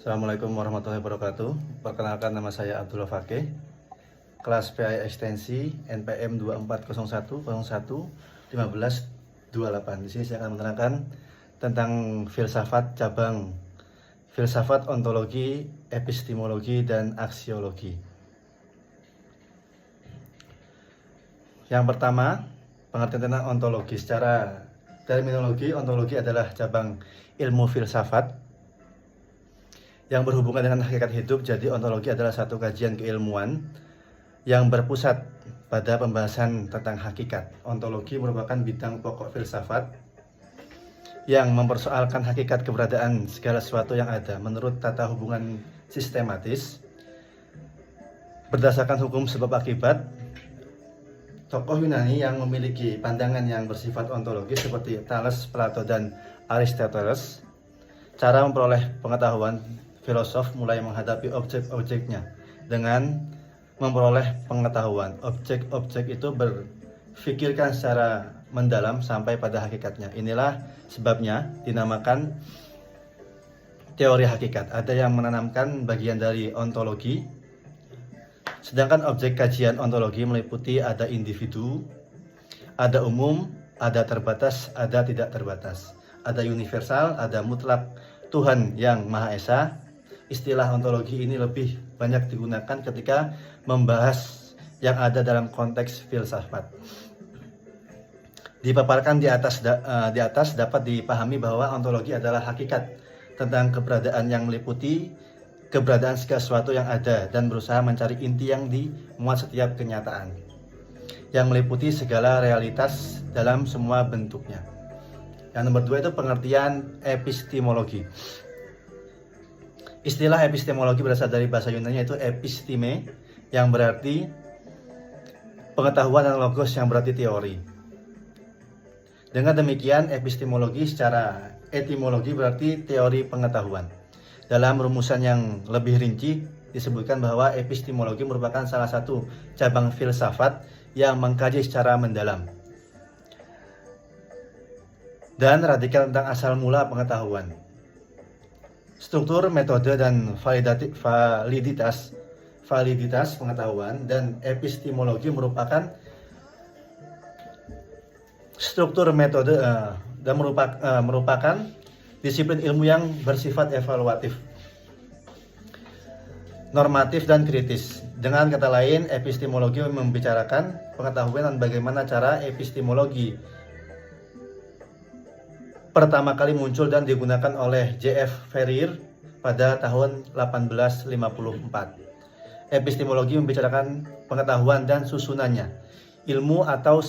Assalamualaikum warahmatullahi wabarakatuh. Perkenalkan, nama saya Abdullah Fakih, kelas PAI Ekstensi NPM 2401011528. Di sini saya akan menerangkan tentang filsafat cabang filsafat ontologi, epistemologi, dan aksiologi. Yang pertama, pengertian tentang ontologi. Secara terminologi, ontologi adalah cabang ilmu filsafat yang berhubungan dengan hakikat hidup. Jadi ontologi adalah satu kajian keilmuan yang berpusat pada pembahasan tentang hakikat. Ontologi merupakan bidang pokok filsafat yang mempersoalkan hakikat keberadaan segala sesuatu yang ada menurut tata hubungan sistematis berdasarkan hukum sebab akibat. Tokoh Yunani yang memiliki pandangan yang bersifat ontologis seperti Thales, Plato, dan Aristoteles. Cara memperoleh pengetahuan, filosof mulai menghadapi objek-objeknya dengan memperoleh pengetahuan. Objek-objek itu berpikirkan secara mendalam sampai pada hakikatnya. Inilah sebabnya dinamakan teori hakikat. Ada yang menanamkan bagian dari ontologi, sedangkan objek kajian ontologi meliputi ada individu, ada umum, ada terbatas, ada tidak terbatas, ada universal, ada mutlak, Tuhan yang Maha Esa. Istilah ontologi ini lebih banyak digunakan ketika membahas yang ada dalam konteks filsafat. Dipaparkan di atas dapat dipahami bahwa ontologi adalah hakikat tentang keberadaan yang meliputi keberadaan segala sesuatu yang ada dan berusaha mencari inti yang dimuat setiap kenyataan, yang meliputi segala realitas dalam semua bentuknya. Yang nomor 2 itu pengertian epistemologi. Istilah epistemologi berasal dari bahasa Yunani, yaitu episteme, yang berarti pengetahuan, dan logos yang berarti teori. Dengan demikian, epistemologi secara etimologi berarti teori pengetahuan. Dalam rumusan yang lebih rinci disebutkan bahwa epistemologi merupakan salah satu cabang filsafat yang mengkaji secara mendalam dan radikal tentang asal mula pengetahuan, struktur, metode, dan validitas pengetahuan. Dan epistemologi merupakan struktur, metode, dan merupakan disiplin ilmu yang bersifat evaluatif, normatif, dan kritis. Dengan kata lain, epistemologi membicarakan pengetahuan dan bagaimana cara epistemologi pertama kali muncul dan digunakan oleh J.F. Ferrier pada tahun 1854. Epistemologi membicarakan pengetahuan dan susunannya. Ilmu atau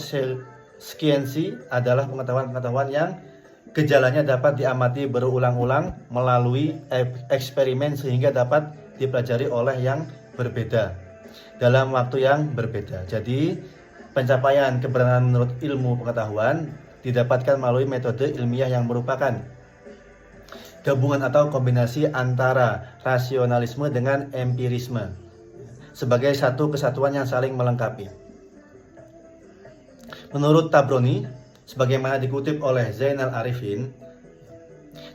skiensi adalah pengetahuan-pengetahuan yang gejalanya dapat diamati berulang-ulang melalui eksperimen sehingga dapat dipelajari oleh yang berbeda dalam waktu yang berbeda. Jadi, pencapaian kebenaran menurut ilmu pengetahuan didapatkan melalui metode ilmiah yang merupakan gabungan atau kombinasi antara rasionalisme dengan empirisme sebagai satu kesatuan yang saling melengkapi. Menurut Tabroni, sebagaimana dikutip oleh Zainal Arifin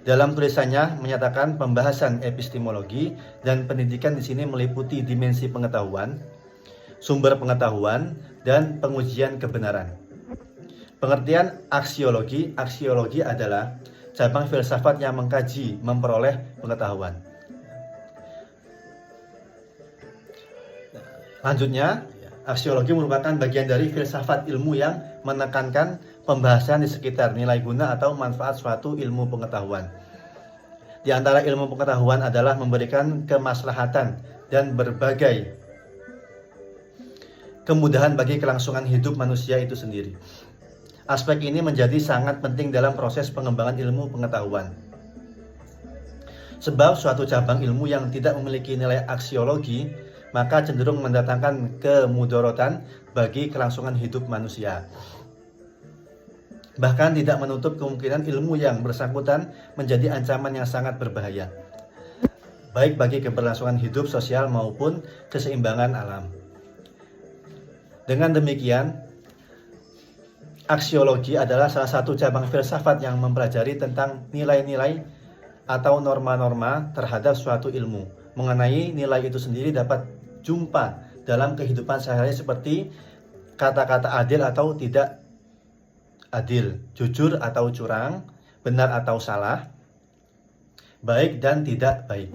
dalam tulisannya, menyatakan pembahasan epistemologi dan pendidikan di sini meliputi dimensi pengetahuan, sumber pengetahuan, dan pengujian kebenaran. Pengertian aksiologi. Aksiologi adalah cabang filsafat yang mengkaji, memperoleh pengetahuan. Lanjutnya, aksiologi merupakan bagian dari filsafat ilmu yang menekankan pembahasan di sekitar nilai guna atau manfaat suatu ilmu pengetahuan. Di antara ilmu pengetahuan adalah memberikan kemaslahatan dan berbagai kemudahan bagi kelangsungan hidup manusia itu sendiri. Aspek ini menjadi sangat penting dalam proses pengembangan ilmu pengetahuan. Sebab suatu cabang ilmu yang tidak memiliki nilai aksiologi maka cenderung mendatangkan kemudorotan bagi kelangsungan hidup manusia. Bahkan tidak menutup kemungkinan ilmu yang bersangkutan menjadi ancaman yang sangat berbahaya, baik bagi keberlangsungan hidup sosial maupun keseimbangan alam. Dengan demikian, aksiologi adalah salah satu cabang filsafat yang mempelajari tentang nilai-nilai atau norma-norma terhadap suatu ilmu. Mengenai nilai itu sendiri dapat jumpa dalam kehidupan sehari-hari seperti kata-kata adil atau tidak adil, jujur atau curang, benar atau salah, baik dan tidak baik.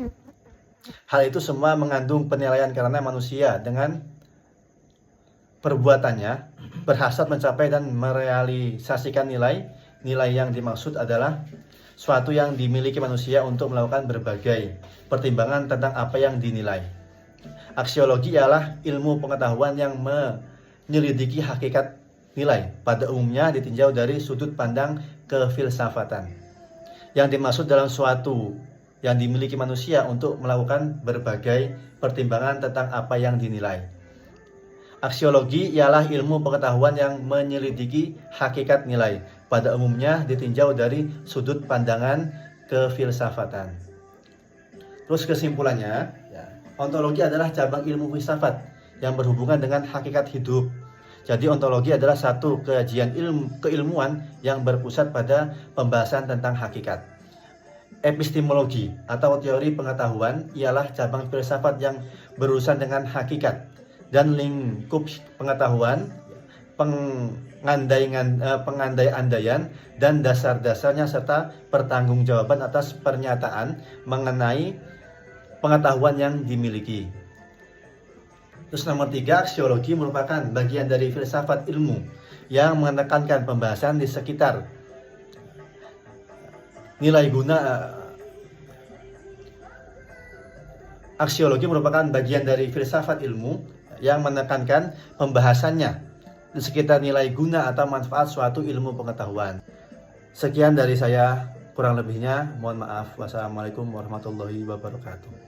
Hal itu semua mengandung penilaian karena manusia dengan perbuatannya berhasrat mencapai dan merealisasikan nilai. Nilai yang dimaksud adalah suatu yang dimiliki manusia untuk melakukan berbagai pertimbangan tentang apa yang dinilai. Aksiologi ialah ilmu pengetahuan yang menyelidiki hakikat nilai, pada umumnya ditinjau dari sudut pandang kefilsafatan. Yang dimaksud dalam suatu yang dimiliki manusia untuk melakukan berbagai pertimbangan tentang apa yang dinilai. Aksiologi ialah ilmu pengetahuan yang menyelidiki hakikat nilai, pada umumnya ditinjau dari sudut pandangan kefilsafatan. Terus kesimpulannya, ontologi adalah cabang ilmu filsafat yang berhubungan dengan hakikat hidup. Jadi ontologi adalah satu kajian keilmuan yang berpusat pada pembahasan tentang hakikat. Epistemologi atau teori pengetahuan ialah cabang filsafat yang berurusan dengan hakikat dan lingkup pengetahuan, pengandai-andaian dan dasar-dasarnya serta pertanggungjawaban atas pernyataan mengenai pengetahuan yang dimiliki. Terus nomor 3, aksiologi merupakan bagian dari filsafat ilmu yang menekankan pembahasan di sekitar nilai guna. Aksiologi merupakan bagian dari filsafat ilmu yang menekankan pembahasannya di sekitar nilai guna atau manfaat suatu ilmu pengetahuan. Sekian dari saya, kurang lebihnya mohon maaf. Wassalamualaikum warahmatullahi wabarakatuh.